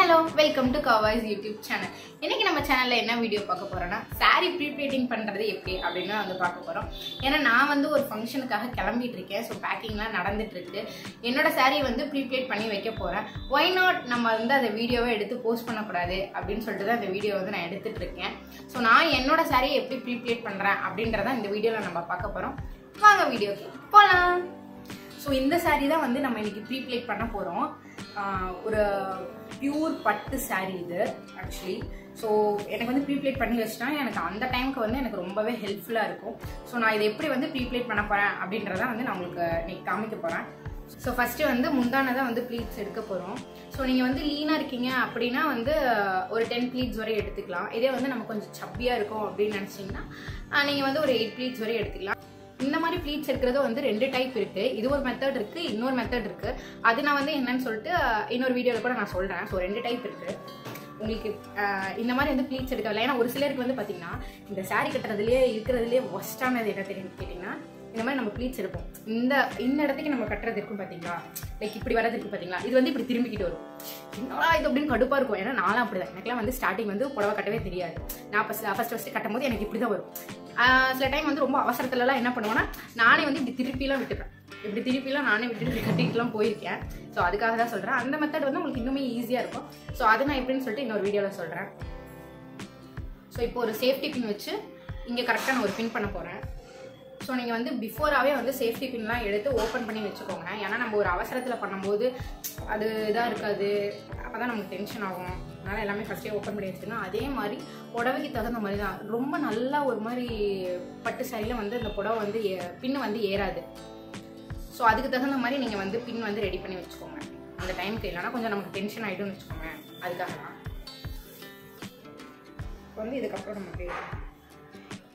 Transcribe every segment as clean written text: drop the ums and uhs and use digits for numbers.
Hello, welcome to Kawai's YouTube channel. இன்னைக்கு நம்ம சேனல்ல என்ன வீடியோ பார்க்க போறோம்னா saree ப்ரீப்ளீட்டிங் பண்றது எப்படி அப்படினு வந்து பார்க்க போறோம். ஏன்னா நான் வந்து ஒரு ஃபங்க்ஷனுக்காக கிளம்பிட்டு இருக்கேன். சோ பேக்கிங்லாம் நடந்துட்டு இருக்கு. என்னோட saree வந்து ப்ரீப்ளீட் பண்ணி வைக்க போறேன். Why not நம்ம வந்து அந்த வீடியோவை எடுத்து போஸ்ட் பண்ண கூடாது அப்படினு சொல்லிட்டு தான் இந்த வீடியோ வந்து நான் எடுத்துட்டு இருக்கேன். சோ நான் என்னோட saree எப்படி ப்ரீப்ளீட் பண்றேன் அப்படிங்கறத இந்த வீடியோல நம்ம பார்க்க போறோம். வாங்க வீடியோக்கு போலாம். சோ இந்த saree தான் வந்து நம்ம இன்னைக்கு ப்ரீப்ளீட் பண்ண போறோம். ஒரு பியூர் பட்டு saree இது ஆக்சுவலி. ஸோ எனக்கு வந்து ப்ரீப்ளேட் பண்ணி வச்சுட்டா எனக்கு அந்த டைமுக்கு வந்து எனக்கு ரொம்பவே ஹெல்ப்ஃபுல்லாக இருக்கும். ஸோ நான் இதை எப்படி வந்து ப்ரீப்ளேட் பண்ண போகிறேன் அப்படின்றத வந்து நான் உங்களுக்கு இன்னைக்கு காமிக்க போகிறேன். ஸோ ஃபஸ்ட்டு வந்து முந்தானதான் வந்து ப்ளீட்ஸ் எடுக்க போகிறோம். ஸோ நீங்கள் வந்து லீனாக இருக்கீங்க அப்படின்னா வந்து ஒரு 10 ப்ளீட்ஸ் வரை எடுத்துக்கலாம். இதே வந்து நம்ம கொஞ்சம் சப்பியாக இருக்கும் அப்படின்னு நினச்சிங்கன்னா நீங்கள் வந்து ஒரு 8 ப்ளீட்ஸ் வரை எடுத்துக்கலாம். இந்த மாதிரி ப்ளீட்ஸ் இருக்கிறது வந்து 2 டைப் இருக்கு. இது ஒரு மெத்தட் இருக்கு, இன்னொரு மெத்தட் இருக்கு. அது நான் வந்து என்னன்னு சொல்லிட்டு இன்னொரு வீடியோல கூட நான் சொல்றேன். ஸோ 2 டைப் இருக்கு. உங்களுக்கு இந்த மாதிரி வந்து ப்ளீட்ஸ் எடுக்கல. ஏன்னா ஒரு சிலருக்கு வந்து பாத்தீங்கன்னா இந்த saree கட்டுறதுலேயே இருக்கிறதுலேயே ஒஸ்டானது என்ன தெரியும் கேட்டீங்கன்னா இந்த மாதிரி நம்ம ப்ளீட்ஸ் எடுப்போம். இந்த இடத்துக்கு நம்ம கட்டுறது இருக்கும் பாத்தீங்களா, லைக் இப்படி வரது இருக்கு பாத்தீங்களா, இது வந்து இப்படி திரும்பிக்கிட்டு வரும். என்னடா இது அப்படின்னு கடுப்பா இருக்கும். ஏன்னா நானும் அப்படிதான். எனக்குலாம் வந்து ஸ்டார்டிங் வந்து புடவை கட்டவே தெரியாது. நான் ஃபர்ஸ்ட் கட்டும் போது எனக்கு இப்படிதான் வரும். சில டைம் வந்து ரொம்ப அவசரத்துலலாம் என்ன பண்ணுவேன்னா நானே வந்து இப்படி திருப்பிலாம் விட்டுப்பேன். இப்படி திருப்பிலாம் நானே விட்டுட்டு கட்டிட்டுலாம் போயிருக்கேன். ஸோ அதுக்காக தான் சொல்கிறேன். அந்த மெத்தட் வந்து உங்களுக்கு இன்னுமே ஈஸியாக இருக்கும். ஸோ அதை நான் எப்படின்னு சொல்லிட்டு இன்னொரு வீடியோவில் சொல்கிறேன். ஸோ இப்போ ஒரு சேஃப்டி பின் வச்சு இங்கே கரெக்டாக நான் ஒரு பின் பண்ண போகிறேன். ஸோ நீங்கள் வந்து பிஃபோராகவே வந்து சேஃப்டி பின்லாம் எடுத்து ஓப்பன் பண்ணி வச்சுக்கோங்க. ஏன்னா நம்ம ஒரு அவசரத்தில் பண்ணும்போது அது இதாக இருக்காது, அப்போ தான் நமக்கு டென்ஷன் ஆகும். அதனால் எல்லாமே ஃபஸ்ட்டே ஓப்பன் பண்ணி வச்சுருங்க. அதே மாதிரி புடவைக்கு தகுந்த மாதிரி தான். ரொம்ப நல்லா ஒரு மாதிரி பட்டு சாரியில் வந்து அந்த புடவை வந்து பின்னு வந்து ஏறாது. ஸோ அதுக்கு தகுந்த மாதிரி நீங்கள் வந்து பின் வந்து ரெடி பண்ணி வச்சுக்கோங்க. அந்த டைமுக்கு இல்லைனா கொஞ்சம் நமக்கு டென்ஷன் ஆகிடும்னு வச்சுக்கோங்க. அதுக்காக தான் வந்து இதுக்கப்புறம் நமக்கு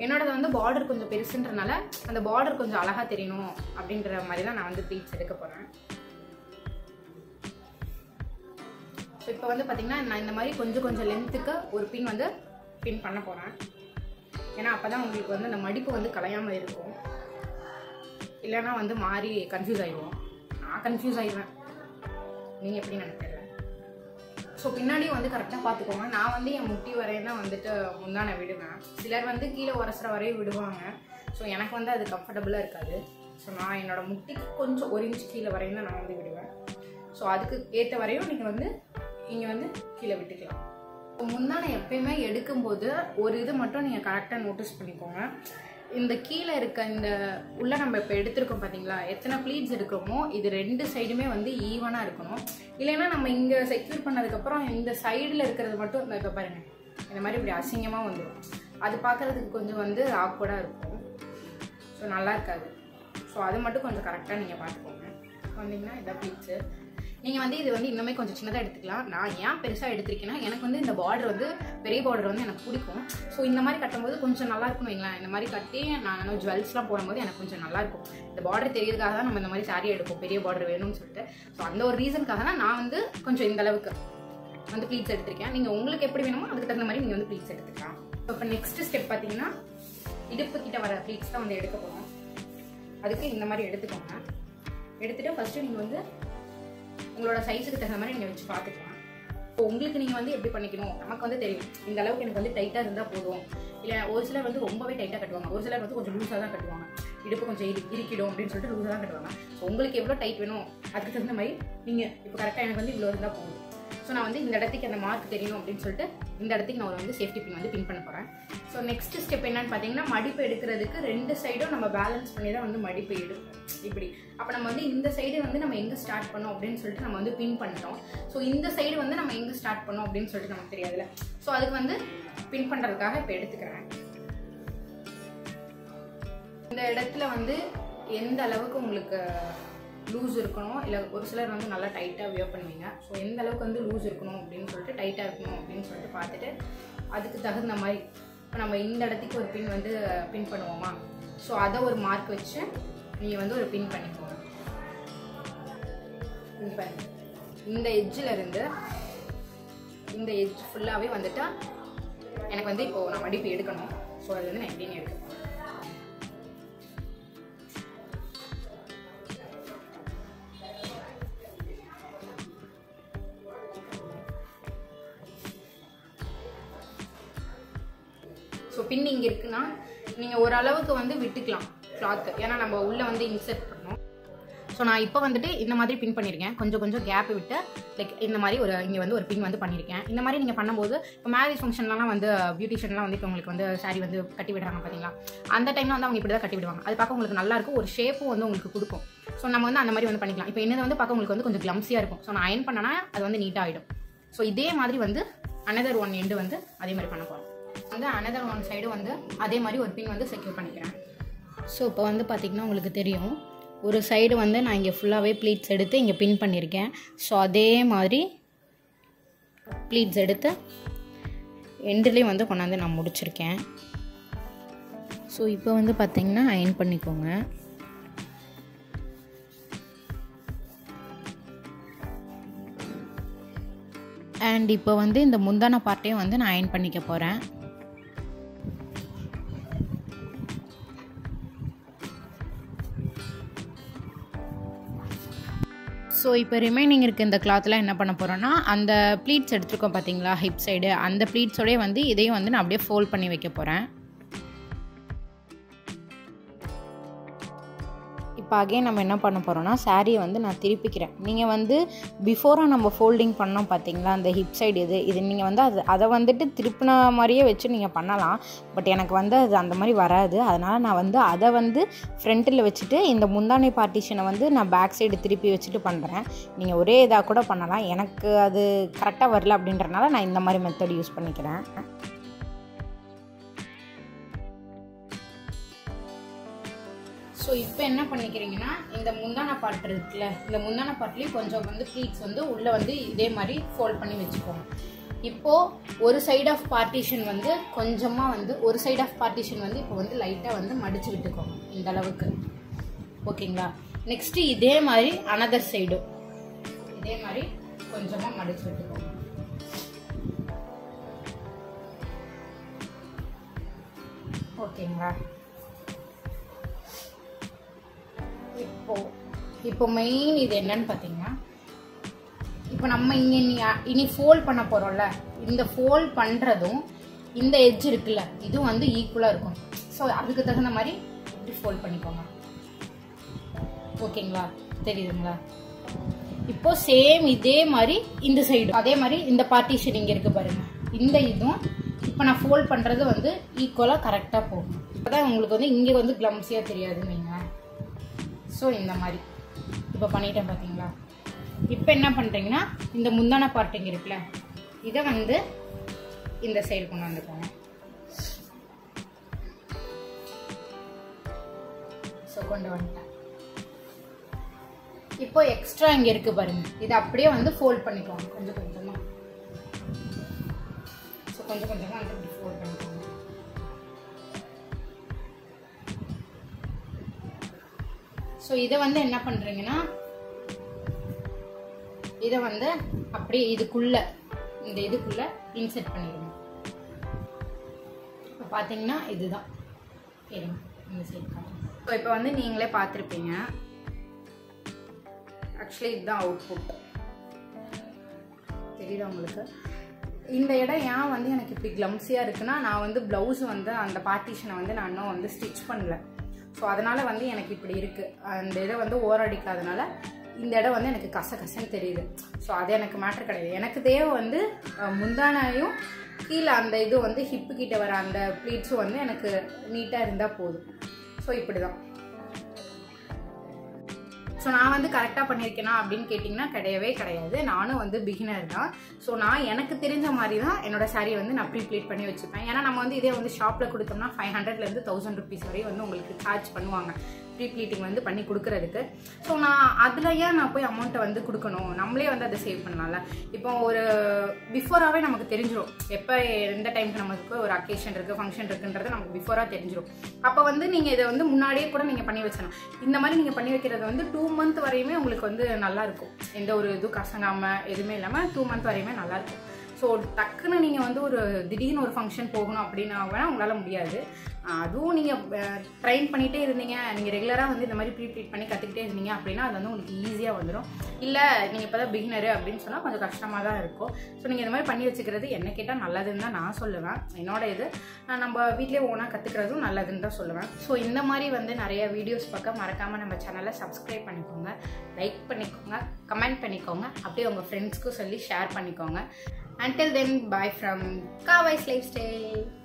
என்னோடது வந்து பார்டர் கொஞ்சம் பெருசுன்றனால அந்த பார்டர் கொஞ்சம் அழகாக தெரியணும் அப்படின்ற மாதிரி தான் நான் வந்து ப்ளீட்ஸ் எடுக்க போகிறேன். ஸோ இப்போ வந்து பார்த்தீங்கன்னா நான் இந்த மாதிரி கொஞ்சம் லென்த்துக்கு ஒரு பின் வந்து பின் பண்ண போகிறேன். ஏன்னா அப்போ தான் உங்களுக்கு வந்து அந்த மடிப்பு வந்து கலையாமல் இருக்கும். இல்லைன்னா வந்து மாறி கன்ஃபியூஸ் ஆகிடுவோம். நான் கன்ஃபியூஸ் ஆகிடுவேன். நீங்கள் எப்படி நினைக்கிறேன்? ஸோ பின்னாடியும் வந்து கரெக்டாக பார்த்துக்கோங்க. நான் வந்து என் முட்டி வரையும் தான் வந்துட்டு முந்தான விடுவேன். சிலர் வந்து கீழே உரசுற வரையும் விடுவாங்க. ஸோ எனக்கு வந்து அது கம்ஃபர்டபுளாக இருக்காது. ஸோ நான் என்னோட முட்டிக்கு கொஞ்சம் 1 இன்ச் கீழே வரையும் தான் நான் வந்து விடுவேன். ஸோ அதுக்கு ஏற்ற வரையும் நீங்கள் வந்து இங்கே வந்து கீழே விட்டுக்கலாம். முந்தான எப்பயுமே எடுக்கும்போது ஒரு இது மட்டும் நீங்கள் கரெக்டாக நோட்டீஸ் பண்ணிக்கோங்க. இந்த கீழே இருக்க இந்த உள்ள நம்ம இப்போ எடுத்திருக்கோம் பார்த்தீங்களா, எத்தனை ப்ளீட்ஸ் எடுக்கிறோமோ இது 2 சைடுமே வந்து ஈவனாக இருக்கணும். இல்லைன்னா நம்ம இங்கே செக்யூர் பண்ணதுக்கப்புறம் இந்த சைடில் இருக்கிறது மட்டும் இப்போ பாருங்கள் இந்த மாதிரி இப்படி அசிங்கமாக வந்துடும். அது பார்க்குறதுக்கு கொஞ்சம் வந்து ஆக்வர்டாக இருக்கும். ஸோ நல்லா இருக்காது. ஸோ அது மட்டும் கொஞ்சம் கரெக்டாக நீங்கள் பார்த்துக்கோங்க. வந்தீங்கன்னா இதான் ப்ளீட்ஸு. நீங்கள் வந்து இது வந்து இன்னுமே கொஞ்சம் சின்னதாக எடுத்துக்கலாம். நான் ஏன் பெருசாக எடுத்திருக்கேன்னா எனக்கு வந்து இந்த பார்டர் வந்து பெரிய பார்டர் வந்து எனக்கு பிடிக்கும். ஸோ இந்த மாதிரி கட்டும்போது கொஞ்சம் நல்லா இருக்கும் வைங்களேன். இந்த மாதிரி கட்டி நான் ஜுவல்ஸ்லாம் போடும்போது எனக்கு கொஞ்சம் நல்லாயிருக்கும். இந்த பார்டர் தெரியறதுக்காக தான் நம்ம இந்த மாதிரி சாரீ எடுப்போம், பெரிய பார்டர் வேணும்னு சொல்லிட்டு. ஸோ அந்த ஒரு ரீசனுக்காக தான் நான் வந்து கொஞ்சம் இந்த அளவுக்கு வந்து ப்ளீட்ஸ் எடுத்திருக்கேன். நீங்கள் உங்களுக்கு எப்படி வேணுமோ அதுக்கு தகுந்த மாதிரி நீங்கள் வந்து ப்ளீட்ஸ் எடுத்துக்கலாம். இப்போ நெக்ஸ்ட் ஸ்டெப் பார்த்தீங்கன்னா இடுப்பு கிட்ட வர ப்ளீட்ஸ் தான் வந்து எடுக்க போகிறோம். அதுக்கு இந்த மாதிரி எடுத்துக்கோங்க. எடுத்துகிட்டு ஃபஸ்ட்டு நீங்கள் வந்து உங்களோட சைஸுக்கு தகுந்த மாதிரி நீங்கள் வச்சு பார்த்துக்கலாம். இப்போ உங்களுக்கு நீங்கள் வந்து எப்படி பண்ணிக்கணும் நமக்கு வந்து தெரியும். இந்த அளவுக்கு எனக்கு வந்து டைட்டாக இருந்தால் போதும். இல்லை ஒரு சிலர் வந்து ரொம்பவே டைட்டாக கட்டுவாங்க, ஒரு சிலர் வந்து கொஞ்சம் லூஸாக தான் கட்டுவாங்க. இடுப்பு கொஞ்சம் இறுக்கிடும் அப்படின்னு சொல்லிட்டு லூஸாக தான் கட்டுவாங்க. ஸோ உங்களுக்கு எவ்வளோ டைட் வேணும் அதுக்கு தகுந்த மாதிரி நீங்கள் இப்போ கரெக்டாக எனக்கு வந்து இவ்வளோ இருந்தால் போதும். ஸோ நான் வந்து இந்த இடத்துக்கு அந்த மார்க் தெரியணும் அப்படின்னு சொல்லிட்டு இந்த இடத்துக்கு நான் வந்து சேஃப்டி பின் வந்து பின் பண்ண போகிறேன். ஸோ நெக்ஸ்ட் ஸ்டெப் என்னன்னு பார்த்தீங்கன்னா மடிப்பு எடுக்கிறதுக்கு 2 சைடும் நம்ம பேலன்ஸ் பண்ணி தான் வந்து மடிப்பு எடுப்போம் இப்படி. அப்போ நம்ம வந்து இந்த சைடு வந்து நம்ம எங்கே ஸ்டார்ட் பண்ணோம் அப்படின்னு சொல்லிட்டு நம்ம வந்து பின் பண்ணிட்டோம். ஸோ இந்த சைடு வந்து நம்ம எங்கே ஸ்டார்ட் பண்ணோம் அப்படின்னு சொல்லிட்டு நமக்கு தெரியாதுல்ல. ஸோ அதுக்கு வந்து பின் பண்ணுறதுக்காக இப்போ எடுத்துக்கிறேன். இந்த இடத்துல வந்து எந்த அளவுக்கு உங்களுக்கு லூஸ் இருக்கணும், இல்லை ஒரு சிலர் வந்து நல்லா டைட்டாக வியர் பண்ணுவீங்க. ஸோ எந்த அளவுக்கு வந்து லூஸ் இருக்கணும் அப்படின்னு சொல்லிட்டு டைட்டாக இருக்கணும் அப்படின்னு சொல்லிட்டு பார்த்துட்டு அதுக்கு தகுந்த மாதிரி இப்போ நம்ம இந்த இடத்துக்கு ஒரு பின் வந்து பின் பண்ணுவோமா. ஸோ அதை ஒரு மார்க் வச்சு நீங்கள் வந்து ஒரு பின் பண்ணிக்கோங்க. இப்போ இந்த எட்ஜில் இருந்து இந்த எட்ஜ் ஃபுல்லாகவே வந்துட்டா எனக்கு வந்து இப்போது நான் மடிப்பு எடுக்கணும். ஸோ அது வந்து நான் எப்படின்னு எடுக்கணும். பின் இங்கே இருக்குன்னா நீங்கள் ஓரளவுக்கு வந்து விட்டுக்கலாம் கிளாத்து, ஏன்னா நம்ம உள்ளே வந்து இன்செர்ட் பண்ணோம். ஸோ நான் இப்போ வந்துட்டு இந்த மாதிரி பின் பண்ணியிருக்கேன், கொஞ்சம் கொஞ்சம் கேப் விட்டு லைக் இந்த மாதிரி இங்கே வந்து ஒரு பின் வந்து பண்ணியிருக்கேன். இந்த மாதிரி நீங்கள் பண்ணும்போது இப்போ மேரேஜ் ஃபங்க்ஷன்லாம் வந்து பியூட்டிஷியன்லாம் வந்து இப்போ உங்களுக்கு வந்து சாரி வந்து கட்டி விடுறாங்க பார்த்தீங்களா, அந்த டைமில் வந்து அவங்க இப்படி தான் கட்டி விடுவாங்க. அது பார்க்க உங்களுக்கு நல்லாயிருக்கும், ஒரு ஷேப்பும் வந்து உங்களுக்கு கொடுக்கும். ஸோ நம்ம வந்து அந்த மாதிரி வந்து பண்ணிக்கலாம். இப்போ என்னது வந்து பார்க்க உங்களுக்கு வந்து கொஞ்சம் கிளம்ஸியாக இருக்கும். ஸோ நான் அயன் பண்ணனா அது வந்து நீட்டாக ஆகிடும். ஸோ இதே மாதிரி வந்து அனதர் ஒன் எண்டு வந்து அதே மாதிரி பண்ண போகிறோம். வந்து அனதர் ஒன் சைடு வந்து அதே மாதிரி ஒரு பின் வந்து செக்யூர் பண்ணிக்கிறேன். ஸோ இப்போ வந்து பார்த்திங்கன்னா உங்களுக்கு தெரியும், ஒரு சைடு வந்து நான் இங்கே ஃபுல்லாகவே ப்ளீட்ஸ் எடுத்து இங்கே பின் பண்ணியிருக்கேன். ஸோ அதே மாதிரி ப்ளீட்ஸ் எடுத்து எண்டுலேயும் வந்து கொண்டாந்து நான் முடிச்சிருக்கேன். ஸோ இப்போ வந்து பார்த்திங்கன்னா அயன் பண்ணிக்கோங்க. அண்ட் இப்போ வந்து இந்த முந்தான பார்ட்டையும் வந்து நான் அயன் பண்ணிக்க போகிறேன். ஸோ இப்போ ரிமைனிங் இருக்க இந்த கிளாத்தில் என்ன பண்ண போகிறோன்னா, அந்த ப்ளீட்ஸ் எடுத்துருக்கோம் பார்த்தீங்களா ஹிப் சைடு, அந்த ப்ளீட்ஸோடய வந்து இதையும் வந்து நான் அப்படியே ஃபோல்ட் பண்ணி வைக்க போகிறேன். இப்போ அகைன் நம்ம என்ன பண்ண போகிறோம்னா, சாரியை வந்து நான் திருப்பிக்கிறேன். நீங்கள் வந்து பிஃபோராக நம்ம ஃபோல்டிங் பண்ணோம் பார்த்தீங்களா அந்த ஹிப் சைடு, இது நீங்கள் வந்து அதை வந்துட்டு திருப்பின மாதிரியே வச்சு நீங்கள் பண்ணலாம். பட் எனக்கு வந்து அது அந்த மாதிரி வராது. அதனால் நான் வந்து அதை வந்து ஃப்ரண்ட்டில் வச்சுட்டு இந்த முந்தானை பார்ட்டிஷனை வந்து நான் பேக் சைடு திருப்பி வச்சுட்டு பண்ணுறேன். நீங்கள் ஒரே இதாக கூட பண்ணலாம். எனக்கு அது கரெக்டாக வரல அப்படின்றனால நான் இந்த மாதிரி மெத்தட் யூஸ் பண்ணிக்கிறேன். ஸோ இப்போ என்ன பண்ணிக்கிறீங்கன்னா, இந்த முந்தான பார்ட் இருக்குல்ல, இந்த முந்தான பார்ட்லேயும் கொஞ்சம் வந்து ப்ளீட்ஸ் வந்து உள்ளே வந்து இதே மாதிரி ஃபோல்ட் பண்ணி வச்சுக்கோங்க. இப்போது ஒரு சைட் ஆஃப் பார்ட்டிஷன் வந்து கொஞ்சமாக வந்து ஒரு சைட் ஆஃப் பார்ட்டிஷன் வந்து இப்போ வந்து லைட்டாக வந்து மடித்து விட்டுக்கோங்க இந்த அளவுக்கு. ஓகேங்களா? நெக்ஸ்ட்டு இதே மாதிரி அனதர் சைடும் இதே மாதிரி கொஞ்சமாக மடித்து விட்டுக்கோங்க. ஓகேங்களா? இப்போ மெயின் இது என்னன்னு பார்த்தீங்கன்னா, இப்போ நம்ம இனி ஃபோல்ட் பண்ண போகிறோம்ல, இந்த ஃபோல்ட் பண்ணுறதும் இந்த எட்ஜ் இருக்குல்ல, இதுவும் வந்து ஈக்குவலாக இருக்கும். ஸோ அதுக்கு தகுந்த மாதிரி இப்படி ஃபோல்ட் பண்ணிக்கோங்க. ஓகேங்களா? தெரியுதுங்களா? இப்போ சேம் இதே மாதிரி இந்த சைடு அதே மாதிரி இந்த பார்ட்டிஷன் இங்கே இருக்குது பாருங்க, இந்த இதுவும் இப்போ நான் ஃபோல்ட் பண்ணுறது வந்து ஈக்குவலாக கரெக்டாக போகும். இப்போ தான் உங்களுக்கு வந்து இங்கே வந்து கிளம்ஸியாக தெரியாதுன்னு வைங்க. ஸோ இந்த மாதிரி இப்போ பண்ணிட்டேன் பார்த்தீங்களா? இப்போ என்ன பண்ணுறீங்கன்னா, இந்த முந்தான பார்ட் இங்கே இருக்குல்ல, இதை வந்து இந்த சைடு கொண்டு வந்துக்கோங்க. ஸோ கொண்டு வந்துட்டேன். இப்போ எக்ஸ்ட்ரா இங்கே இருக்குது பாருங்க, இதை அப்படியே வந்து ஃபோல்ட் பண்ணிக்கோங்க கொஞ்சம் கொஞ்சமாக. ஸோ கொஞ்சம் கொஞ்சமாக வந்து இப்படி ஃபோல்ட் பண்ணிக்கோங்க. ஸோ இதை வந்து என்ன பண்ணுறீங்கன்னா, இதை வந்து அப்படியே இதுக்குள்ளே இந்த இதுக்குள்ளே இன்செர்ட் பண்ணிடுங்க. இப்போ பார்த்தீங்கன்னா இதுதான் இந்த சைடு. ஸோ இப்போ வந்து நீங்களே பார்த்துருப்பீங்க, ஆக்சுவலி இதுதான் அவுட்புட். தெரியுதா உங்களுக்கு? இந்த இடம் ஏன் வந்து எனக்கு இப்படி கிளம்ஸியாக இருக்குன்னா, நான் வந்து ப்ளவுஸ் வந்து அந்த பார்ட்டிஷனை வந்து நான் இன்னும் வந்து ஸ்டிச் பண்ணல. ஸோ அதனால் வந்து எனக்கு இப்படி இருக்குது. அந்த இதை வந்து ஓரடிக்காதனால இந்த இடம் வந்து எனக்கு கசகசன்னு தெரியுது. ஸோ அது எனக்கு மேட்டர் கிடையாது. எனக்கு தேவை வந்து முந்தானையும் கீழே அந்த இது வந்து ஹிப்பு கிட்ட வர அந்த ப்ளீட்ஸும் வந்து எனக்கு நீட்டாக இருந்தால் போதும். ஸோ இப்படி தான். ஸோ நான் வந்து கரெக்டாக பண்ணியிருக்கேனா அப்படின்னு கேட்டிங்கன்னா கிடையவே கிடையாது. நானும் வந்து பிகினர் தான். ஸோ நான் எனக்கு தெரிஞ்ச மாதிரி தான் என்னோட சாரியை வந்து நான் ப்ளீட் பண்ணி வச்சுப்பேன். ஏன்னா நம்ம வந்து இதே வந்து ஷாப்பில் கொடுத்தோம்னா 500லேருந்து 1000 rupees வரையும் வந்து உங்களுக்கு சார்ஜ் பண்ணுவாங்க ப்ளீட்டிங் வந்து பண்ணி கொடுக்கறதுக்கு. ஸோ நான் அதில் ஏன் நான் போய் அமௌண்ட்டை வந்து கொடுக்கணும், நம்மளே வந்து அதை சேவ் பண்ணலாம்ல. இப்போ ஒரு பிஃபோராகவே நமக்கு தெரிஞ்சிடும் எப்போ எந்த டைமுக்கு நமக்கு ஒரு அக்கேஷன் இருக்குது, ஃபங்க்ஷன் இருக்குன்றது நமக்கு பிஃபோராக தெரிஞ்சிடும். அப்போ வந்து நீங்கள் இதை வந்து முன்னாடியே கூட நீங்கள் பண்ணி வச்சணும். இந்த மாதிரி நீங்கள் பண்ணி வைக்கிறது வந்து 2 month வரையுமே உங்களுக்கு வந்து நல்லாயிருக்கும். எந்த ஒரு இதுவும் கசங்காமல் எதுவுமே இல்லாமல் 2 month வரையுமே நல்லாயிருக்கும். ஸோ டக்குன்னு நீங்கள் வந்து ஒரு திடீர்னு ஒரு ஃபங்க்ஷன் போகணும் அப்படின்னா வேணால் உங்களால் முடியாது. அதுவும் நீங்கள் ட்ரெயின் பண்ணிகிட்டே இருந்தீங்க, நீங்கள் ரெகுலராக வந்து இந்த மாதிரி ப்ரீப்ளீட் பண்ணி கற்றுக்கிட்டே இருந்தீங்க அப்படின்னா அது வந்து உங்களுக்கு ஈஸியாக வந்துடும். இல்லை நீங்கள் இப்போ தான் பிகினரு அப்படின்னு சொன்னால் கொஞ்சம் கஷ்டமாக தான் இருக்கும். ஸோ நீங்கள் இந்த மாதிரி பண்ணி வச்சுக்கிறது என்ன கேட்டால் நல்லதுன்னு தான் நான் சொல்லுவேன். என்னோட இது நம்ம வீட்டிலே ஓனாக கற்றுக்கிறதும் நல்லதுன்னு தான் சொல்லுவேன். ஸோ இந்த மாதிரி வந்து நிறைய வீடியோஸ் பார்க்க மறக்காமல் நம்ம சேனலை சப்ஸ்கிரைப் பண்ணிக்கோங்க, லைக் பண்ணிக்கோங்க, கமெண்ட் பண்ணிக்கோங்க, அப்படியே உங்கள் ஃப்ரெண்ட்ஸ்க்கும் சொல்லி ஷேர் பண்ணிக்கோங்க. Until then, bye from Kawai's Lifestyle.